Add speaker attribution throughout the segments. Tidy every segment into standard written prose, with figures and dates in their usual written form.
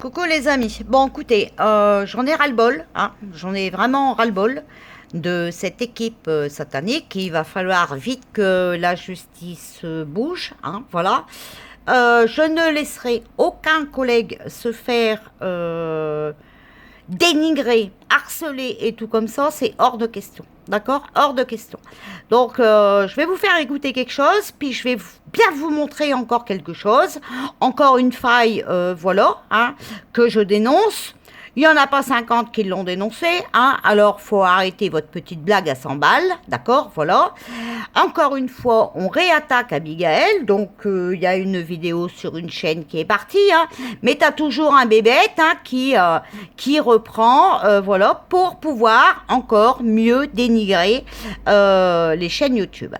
Speaker 1: Coucou les amis. Bon, écoutez, j'en ai ras-le-bol, hein, j'en ai vraiment ras-le-bol de cette équipe satanique. Il va falloir vite que la justice bouge, hein, voilà. Je ne laisserai aucun collègue se faire dénigrer, harceler et tout comme ça, c'est hors de question. D'accord? Hors de question. Donc, je vais vous faire écouter quelque chose, puis je vais bien vous montrer encore quelque chose. Encore une faille, voilà, hein, que je dénonce. Il n'y en a pas 50 qui l'ont dénoncé, hein, alors faut arrêter votre petite blague à 100 balles, d'accord, voilà. Encore une fois, on réattaque Abigail, donc il y a une vidéo sur une chaîne qui est partie, hein, mais tu as toujours un bébête hein, qui reprend, voilà, pour pouvoir encore mieux dénigrer les chaînes YouTube.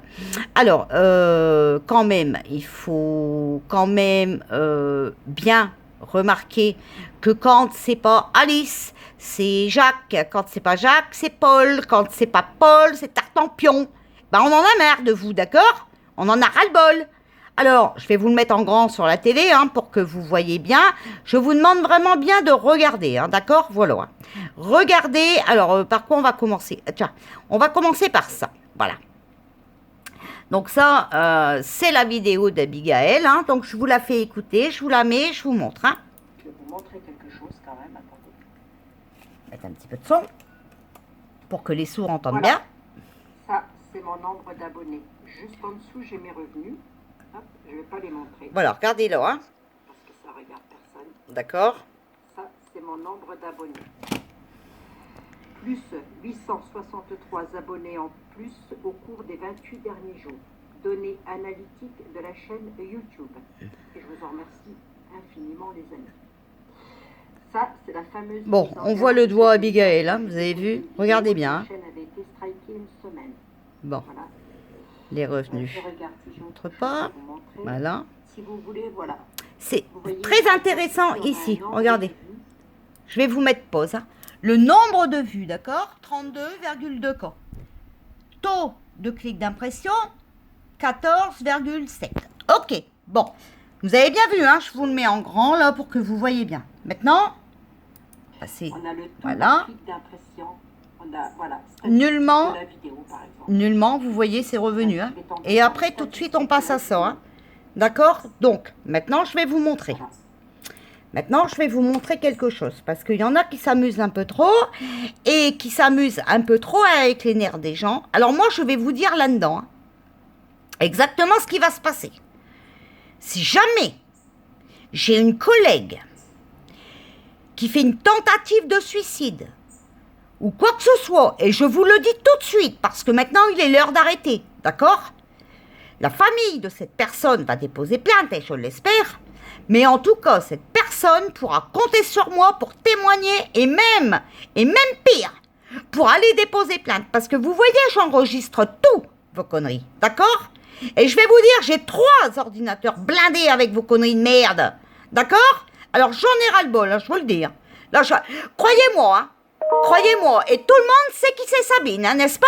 Speaker 1: Alors, quand même, il faut quand même bien remarquer que quand c'est pas Alice, c'est Jacques. Quand c'est pas Jacques, c'est Paul. Quand c'est pas Paul, c'est Tartampion. Ben, on en a marre de vous, d'accord? On en a ras-le-bol. Alors, je vais vous le mettre en grand sur la télé hein, pour que vous voyez bien. Je vous demande vraiment bien de regarder, hein, d'accord? Voilà. Regardez. Alors, par quoi on va commencer? Tiens, on va commencer par ça. Voilà. Donc ça, c'est la vidéo d'Abigail. Hein, donc, je vous la fais écouter. Je vous la mets, je vous montre. Hein.
Speaker 2: Je vais vous montrer quelque chose quand même. Attendez.
Speaker 1: Mettre un petit peu de son pour que les sourds entendent
Speaker 2: Voilà.
Speaker 1: bien.
Speaker 2: Ça, c'est mon nombre d'abonnés. Juste en dessous, j'ai mes revenus. Hop, je ne vais pas les montrer
Speaker 1: Voilà, regardez-le. Hein.
Speaker 2: parce que ça ne regarde personne.
Speaker 1: D'accord.
Speaker 2: Ça, c'est mon nombre d'abonnés. Plus 863 abonnés en plus au cours des 28 derniers jours. Données analytiques de la chaîne YouTube. Et je vous en remercie infiniment, les amis. Ça, c'est la fameuse...
Speaker 1: Bon, on voit le doigt Abigail, hein, vous avez vu? Regardez bien.
Speaker 2: La chaîne avait été strikée une semaine.
Speaker 1: Bon,
Speaker 2: Voilà.
Speaker 1: les revenus.
Speaker 2: Je regarde si j'ai
Speaker 1: Autre
Speaker 2: autre chose
Speaker 1: part.
Speaker 2: à vous montrer.
Speaker 1: Voilà.
Speaker 2: Si vous voulez, voilà.
Speaker 1: C'est
Speaker 2: Vous voyez,
Speaker 1: très intéressant
Speaker 2: il y aura
Speaker 1: ici.
Speaker 2: un nombre
Speaker 1: Regardez.
Speaker 2: de vues.
Speaker 1: Je vais vous mettre pause. Hein. Le nombre de vues, d'accord? 32,2 cas. Taux de clic d'impression, 14,7. Ok, bon. Vous avez bien vu, hein? Je vous le mets en grand là pour que vous voyez bien. Maintenant, passez.
Speaker 2: On a le taux
Speaker 1: Voilà.
Speaker 2: de clic d'impression. On a, voilà,
Speaker 1: Nullement,
Speaker 2: de la vidéo, par exemple.
Speaker 1: nullement, vous voyez ces revenus. Hein. Et après, tout de suite, on passe à ça. Hein. D'accord? Donc, maintenant, je vais vous montrer.
Speaker 2: Voilà.
Speaker 1: Maintenant, je vais vous montrer quelque chose. Parce qu'il y en a qui s'amusent un peu trop. Et qui s'amusent un peu trop avec les nerfs des gens. Alors moi, je vais vous dire là-dedans. Hein, exactement ce qui va se passer. Si jamais j'ai une collègue qui fait une tentative de suicide. Ou quoi que ce soit. Et je vous le dis tout de suite. Parce que maintenant, il est l'heure d'arrêter. D'accord? La famille de cette personne va déposer plainte. Et je l'espère. Mais en tout cas, cette personne pourra compter sur moi pour témoigner et même pire, pour aller déposer plainte. Parce que vous voyez, j'enregistre tout vos conneries, d'accord? Et je vais vous dire, j'ai 3 ordinateurs blindés avec vos conneries de merde, d'accord? Alors j'en ai ras-le-bol, hein, je vous le dis. Hein. Là, croyez-moi, hein, croyez-moi, et tout le monde sait qui c'est Sabine, hein, n'est-ce pas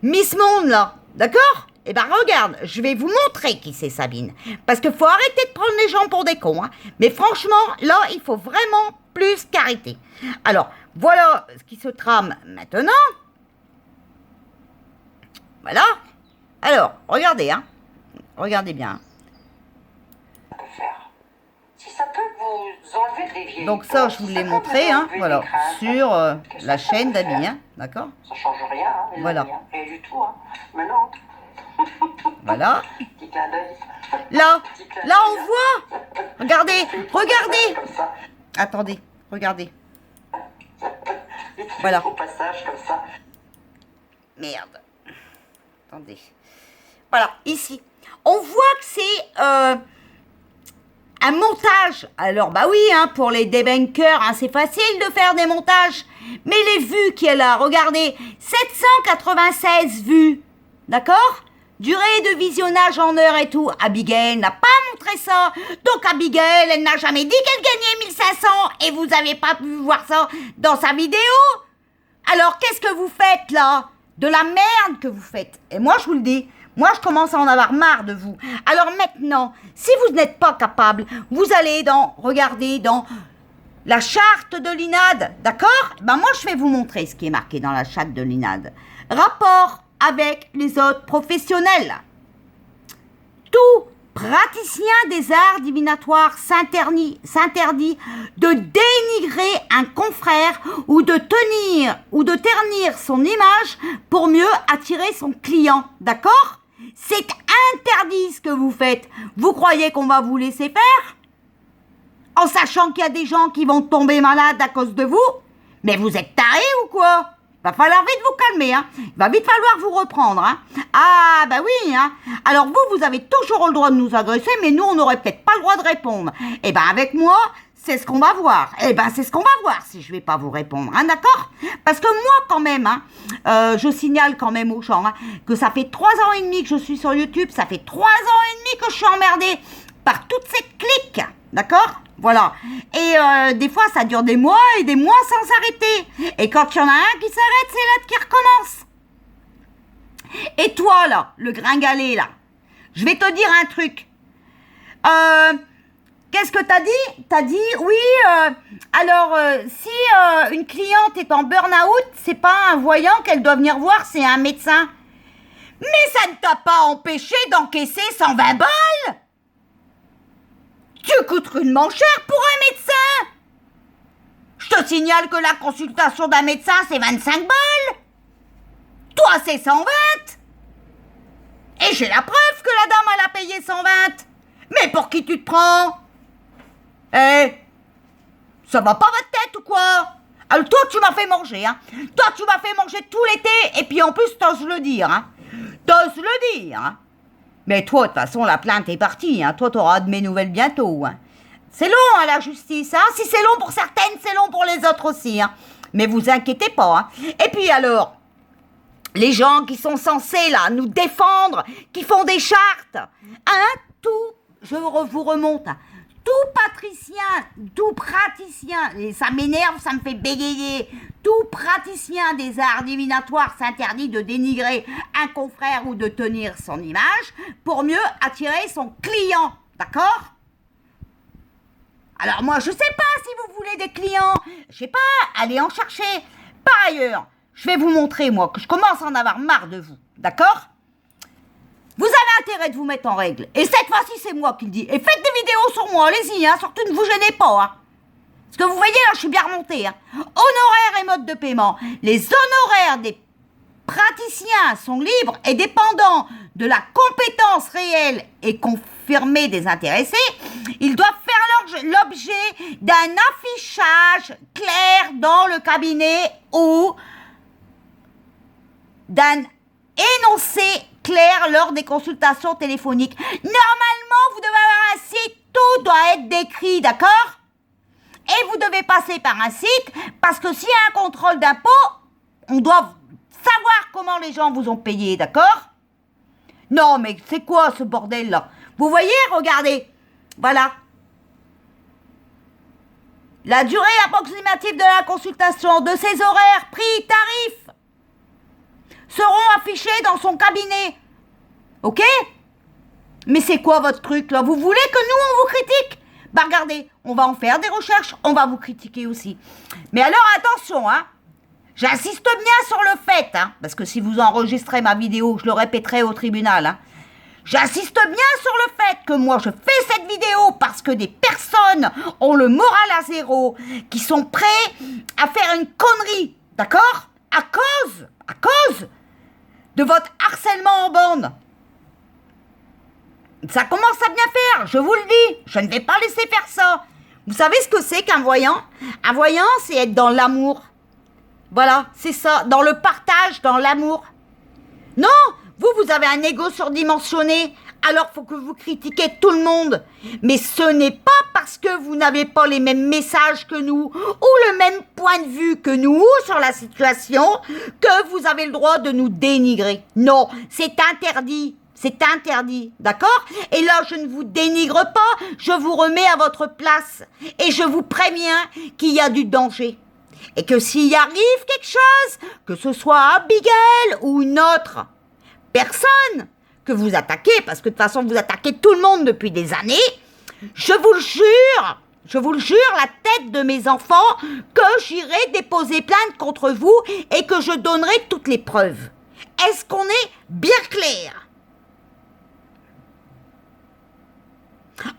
Speaker 1: Miss Monde, là, d'accord? Eh ben regarde, je vais vous montrer qui c'est Sabine. Parce qu'il faut arrêter de prendre les gens pour des cons. Hein. Mais franchement, là, il faut vraiment plus qu'arrêter. Alors, voilà ce qui se trame maintenant. Voilà. Alors, regardez, hein. Regardez bien.
Speaker 2: Peut faire. Si ça peut vous enlever des vieilles
Speaker 1: Donc ça,
Speaker 2: peurs,
Speaker 1: je vous
Speaker 2: si
Speaker 1: l'ai
Speaker 2: ça peut
Speaker 1: montré,
Speaker 2: vous
Speaker 1: hein.
Speaker 2: enlever
Speaker 1: Voilà.
Speaker 2: des craintes,
Speaker 1: Sur
Speaker 2: qu'est-ce
Speaker 1: la
Speaker 2: que ça
Speaker 1: chaîne
Speaker 2: peut
Speaker 1: d'Ami,
Speaker 2: faire
Speaker 1: hein. D'accord?
Speaker 2: Ça change rien, hein, les
Speaker 1: Voilà.
Speaker 2: amis, hein. Rien du tout, hein. Mais non.
Speaker 1: Voilà.
Speaker 2: Petit clin d'œil.
Speaker 1: Là,
Speaker 2: Petit clin
Speaker 1: là, on
Speaker 2: d'œil, hein.
Speaker 1: voit. Regardez, regardez.
Speaker 2: Comme ça.
Speaker 1: Attendez, regardez.
Speaker 2: Des petits
Speaker 1: Voilà.
Speaker 2: faux passages comme ça.
Speaker 1: Merde. Attendez. Voilà, ici. On voit que c'est un montage. Alors, bah oui, hein, pour les débunkers, hein, c'est facile de faire des montages. Mais les vues qu'elle a, regardez, 796 vues. D'accord? Durée de visionnage en heure et tout. Abigail n'a pas montré ça. Donc Abigail, elle n'a jamais dit qu'elle gagnait 1500 et vous n'avez pas pu voir ça dans sa vidéo. Alors qu'est-ce que vous faites là? De la merde que vous faites. Et moi je vous le dis, Moi, je commence à en avoir marre de vous. Alors maintenant, si vous n'êtes pas capable, vous allez regarder dans la charte de l'INAD, d'accord? Ben moi, je vais vous montrer ce qui est marqué dans la charte de l'INAD. Rapport avec les autres professionnels. Tout praticien des arts divinatoires s'interdit de dénigrer un confrère ou de ternir son image pour mieux attirer son client, d'accord? C'est interdit ce que vous faites. Vous croyez qu'on va vous laisser faire? En sachant qu'il y a des gens qui vont tomber malades à cause de vous? Mais vous êtes tarés ou quoi? Va falloir vite vous calmer, hein. Il va vite falloir vous reprendre, hein. Ah, bah oui, hein. Alors vous avez toujours le droit de nous agresser, mais nous, on n'aurait peut-être pas le droit de répondre. Eh ben, avec moi, c'est ce qu'on va voir. Eh ben, c'est ce qu'on va voir si je vais pas vous répondre, hein, d'accord? Parce que moi, quand même, hein, je signale quand même aux gens, hein, que ça fait 3 ans et demi que je suis sur YouTube, ça fait 3 ans et demi que je suis emmerdée par toute cette clique, d'accord? Voilà. Et des fois, ça dure des mois et des mois sans s'arrêter. Et quand il y en a un qui s'arrête, c'est l'autre qui recommence. Et toi, là, le gringalet, là, je vais te dire un truc. Qu'est-ce que t'as dit? T'as dit, oui, si une cliente est en burn-out, c'est pas un voyant qu'elle doit venir voir, c'est un médecin. Mais ça ne t'a pas empêché d'encaisser 120 balles. Tu coûtes rudement cher pour un médecin. Je te signale que la consultation d'un médecin, c'est 25 balles. Toi, c'est 120. Et j'ai la preuve que la dame, elle a payé 120. Mais pour qui tu te prends? Eh, ça va pas votre tête ou quoi? Alors toi, tu m'as fait manger, hein. Toi, tu m'as fait manger tout l'été. Et puis en plus, t'oses le dire, hein. T'oses le dire, hein. Mais toi, de toute façon, la plainte est partie, hein. Toi, t'auras de mes nouvelles bientôt, hein. C'est long, hein, la justice, hein. Si c'est long pour certaines, c'est long pour les autres aussi, hein. Mais vous inquiétez pas, hein. Et puis alors, les gens qui sont censés, là, nous défendre, qui font des chartes, hein, je vous remonte, hein. Tout praticien, et ça m'énerve, ça me fait bégayer, tout praticien des arts divinatoires s'interdit de dénigrer un confrère ou de tenir son image pour mieux attirer son client, d'accord? Alors moi, je sais pas si vous voulez des clients, je sais pas, allez en chercher. Par ailleurs, je vais vous montrer, moi, que je commence à en avoir marre de vous, d'accord? Vous avez intérêt de vous mettre en règle. Et cette fois-ci, c'est moi qui le dis. Et faites des vidéos sur moi, allez-y, hein, surtout ne vous gênez pas, hein. Parce que vous voyez, là, je suis bien remontée, hein. Honoraires et mode de paiement. Les honoraires des praticiens sont libres et dépendants de la compétence réelle et confirmée des intéressés. Ils doivent faire l'objet d'un affichage clair dans le cabinet ou d'un énoncé clair lors des consultations téléphoniques. Normalement, vous devez avoir un site, tout doit être décrit, d'accord? Et vous devez passer par un site, parce que s'il y a un contrôle d'impôt, on doit savoir comment les gens vous ont payé, d'accord? Non, mais c'est quoi ce bordel-là? Vous voyez, regardez, voilà. La durée approximative de la consultation, de ses horaires, prix, tarifs, seront affichés dans son cabinet. Ok? Mais c'est quoi votre truc là? Vous voulez que nous on vous critique? Bah regardez, on va en faire des recherches, on va vous critiquer aussi. Mais alors attention, hein. J'insiste bien sur le fait, hein, parce que si vous enregistrez ma vidéo, je le répéterai au tribunal, hein. J'insiste bien sur le fait que moi je fais cette vidéo parce que des personnes ont le moral à zéro, qui sont prêts à faire une connerie, d'accord? À cause de votre harcèlement en bande. Ça commence à bien faire, je vous le dis. Je ne vais pas laisser faire ça. Vous savez ce que c'est qu'un voyant? Un voyant, c'est être dans l'amour. Voilà, c'est ça, dans le partage, dans l'amour. Non, vous avez un ego surdimensionné. Alors, faut que vous critiquiez tout le monde. Mais ce n'est pas parce que vous n'avez pas les mêmes messages que nous ou le même point de vue que nous sur la situation que vous avez le droit de nous dénigrer. Non, c'est interdit. C'est interdit, d'accord? Et là, je ne vous dénigre pas, je vous remets à votre place. Et je vous préviens qu'il y a du danger. Et que s'il arrive quelque chose, que ce soit Abigail ou une autre personne, que vous attaquez, parce que de toute façon, vous attaquez tout le monde depuis des années, je vous le jure, la tête de mes enfants, que j'irai déposer plainte contre vous et que je donnerai toutes les preuves. Est-ce qu'on est bien clair?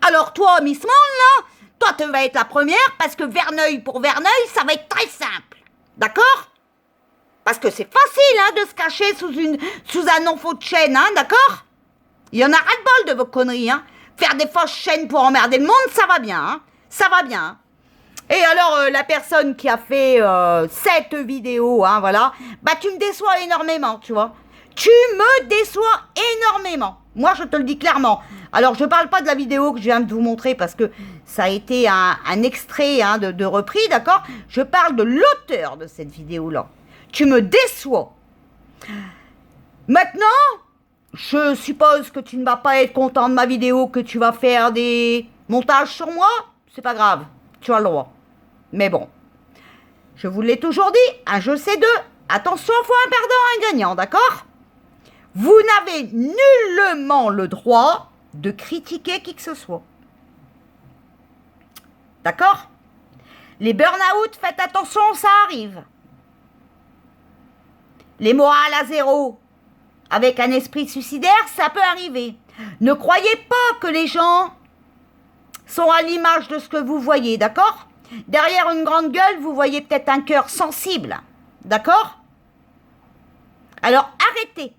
Speaker 1: Alors toi, Miss Monde, là, toi, tu vas être la première parce que Verneuil pour Verneuil, ça va être très simple. D'accord? Parce que c'est facile, hein, de se cacher sous un nom faux de chaîne, hein, d'accord? Il y en a ras-le-bol de vos conneries, hein. Faire des fausses chaînes pour emmerder le monde, ça va bien, hein. Ça va bien, hein. Et alors, la personne qui a fait cette vidéo, hein, voilà, bah tu me déçois énormément, tu vois. Tu me déçois énormément. Moi, je te le dis clairement. Alors, je ne parle pas de la vidéo que je viens de vous montrer parce que ça a été un extrait, hein, de repris, d'accord? Je parle de l'auteur de cette vidéo-là. Tu me déçois. Maintenant, je suppose que tu ne vas pas être content de ma vidéo, que tu vas faire des montages sur moi. C'est pas grave, tu as le droit. Mais bon, je vous l'ai toujours dit, un jeu c'est deux. Attention, il faut un perdant, un gagnant, d'accord? Vous n'avez nullement le droit de critiquer qui que ce soit. D'accord? Les burn-out, faites attention, ça arrive. Les morales à zéro, avec un esprit suicidaire, ça peut arriver. Ne croyez pas que les gens sont à l'image de ce que vous voyez, d'accord? Derrière une grande gueule, vous voyez peut-être un cœur sensible, d'accord? Alors arrêtez.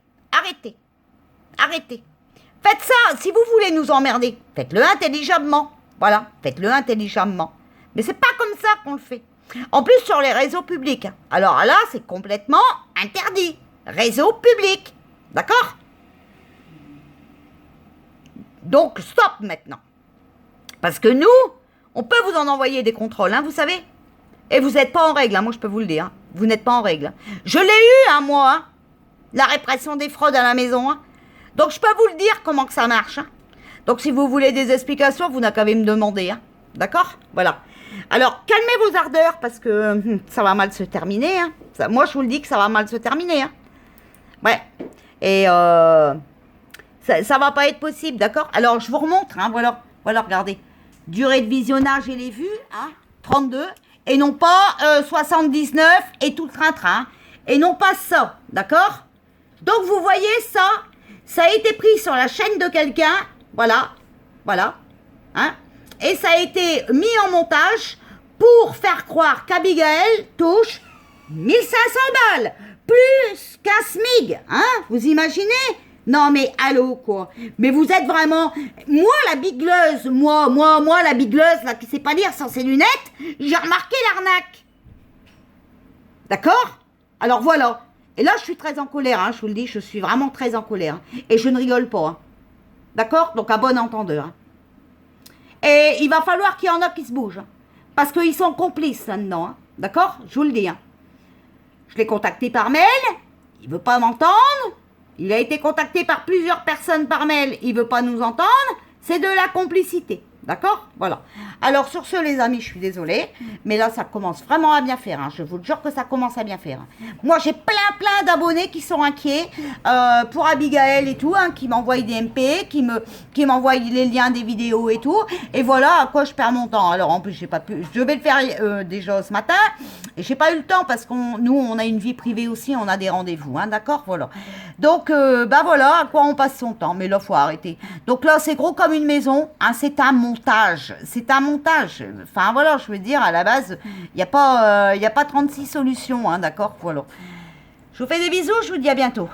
Speaker 1: Faites ça, si vous voulez nous emmerder, faites-le intelligemment. Voilà, faites-le intelligemment. Mais c'est pas comme ça qu'on le fait. En plus, sur les réseaux publics. Alors là, c'est complètement interdit. Réseau public. D'accord? Donc, stop maintenant. Parce que nous, on peut vous en envoyer des contrôles, hein, vous savez. Et vous n'êtes pas en règle, hein, moi je peux vous le dire. Hein. Vous n'êtes pas en règle. Je l'ai eu, hein, moi, hein, la répression des fraudes à la maison. Hein. Donc, je peux vous le dire comment que ça marche. Hein. Donc, si vous voulez des explications, vous n'avez qu'à me demander. Hein. D'accord? Voilà. Alors, calmez vos ardeurs parce que ça va mal se terminer. Hein. Ça, moi, je vous le dis que ça va mal se terminer. Hein. Ouais. Et ça va pas être possible, d'accord? Alors, je vous remontre. Hein, voilà, regardez. Durée de visionnage et les vues, hein, 32. Et non pas 79 et tout le train-train. Et non pas ça, d'accord? Donc, vous voyez ça? Ça a été pris sur la chaîne de quelqu'un. Voilà. Hein? Et ça a été mis en montage pour faire croire qu'Abigail touche 1500 balles. Plus qu'un SMIG. Hein? Vous imaginez? Non mais allô quoi. Mais vous êtes vraiment... Moi la bigleuse, moi la bigleuse là qui sait pas lire sans ses lunettes, j'ai remarqué l'arnaque. D'accord? Alors voilà. Et là je suis très en colère, hein, je vous le dis, je suis vraiment très en colère. Hein, et je ne rigole pas. Hein. D'accord? Donc à bon entendeur. Hein. Et il va falloir qu'il y en a qui se bougent. Hein, parce qu'ils sont complices là-dedans. Hein, d'accord? Je vous le dis. Hein. Je l'ai contacté par mail, il ne veut pas m'entendre. Il a été contacté par plusieurs personnes par mail, il ne veut pas nous entendre. C'est de la complicité. D'accord? Voilà. Alors, sur ce, les amis, je suis désolée. Mais là, ça commence vraiment à bien faire. Hein. Je vous jure que ça commence à bien faire. Hein. Moi, j'ai plein d'abonnés qui sont inquiets pour Abigail et tout, hein, qui m'envoient des MP, qui m'envoient les liens des vidéos et tout. Et voilà à quoi je perds mon temps. Alors, en plus, j'ai pas pu... Je vais le faire déjà ce matin. Et j'ai pas eu le temps parce nous, on a une vie privée aussi. On a des rendez-vous. Hein, d'accord? Voilà. Donc, bah voilà à quoi on passe son temps. Mais là, faut arrêter. Donc là, c'est gros comme une maison. Hein, c'est un montage. C'est un montage. Enfin, voilà, je veux dire, à la base, il n'y a pas 36 solutions, hein, d'accord? Voilà. Je vous fais des bisous, je vous dis à bientôt.